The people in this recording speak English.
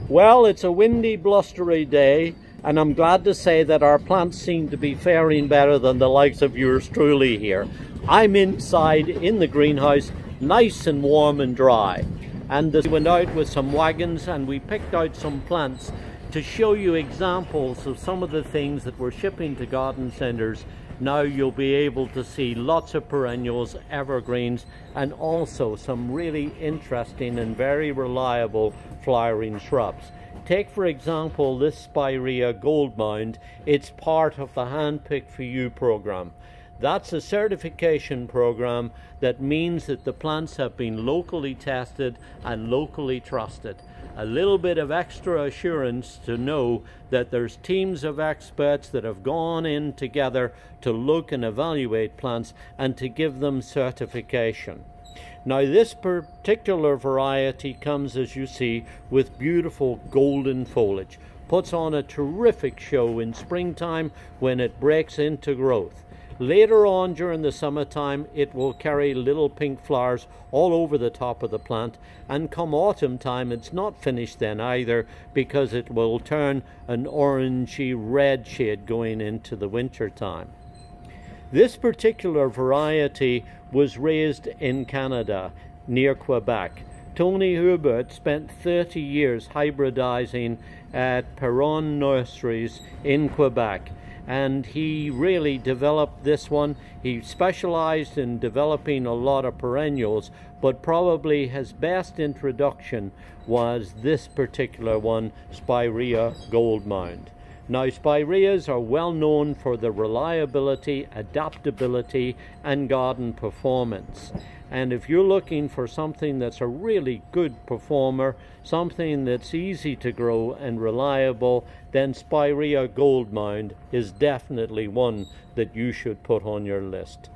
Well, it's a windy, blustery day, and I'm glad to say that our plants seem to be faring better than the likes of yours truly here. I'm inside in the greenhouse, nice and warm and dry. And we went out with some wagons and we picked out some plants to show you examples of some of the things that we're shipping to garden centres. Now you'll be able to see lots of perennials, evergreens, and also some really interesting and very reliable flowering shrubs. Take for example this Spirea Gold Mound. It's part of the Handpicked for You program. That's a certification program that means that the plants have been locally tested and locally trusted. A little bit of extra assurance to know that there's teams of experts that have gone in together to look and evaluate plants and to give them certification. Now this particular variety comes, as you see, with beautiful golden foliage. Puts on a terrific show in springtime when it breaks into growth. Later on during the summertime it will carry little pink flowers all over the top of the plant, and come autumn time it's not finished then either, because it will turn an orangey red shade going into the winter time. This particular variety was raised in Canada near Quebec. Tony Hubert spent 30 years hybridizing at Perron nurseries in Quebec, and he really developed this one. He specialized in developing a lot of perennials, but probably his best introduction was this particular one, Spirea Gold Mound. Now Spireas are well known for the reliability, adaptability, and garden performance. And if you're looking for something that's a really good performer, something that's easy to grow and reliable, then Spirea Gold Mound is definitely one that you should put on your list.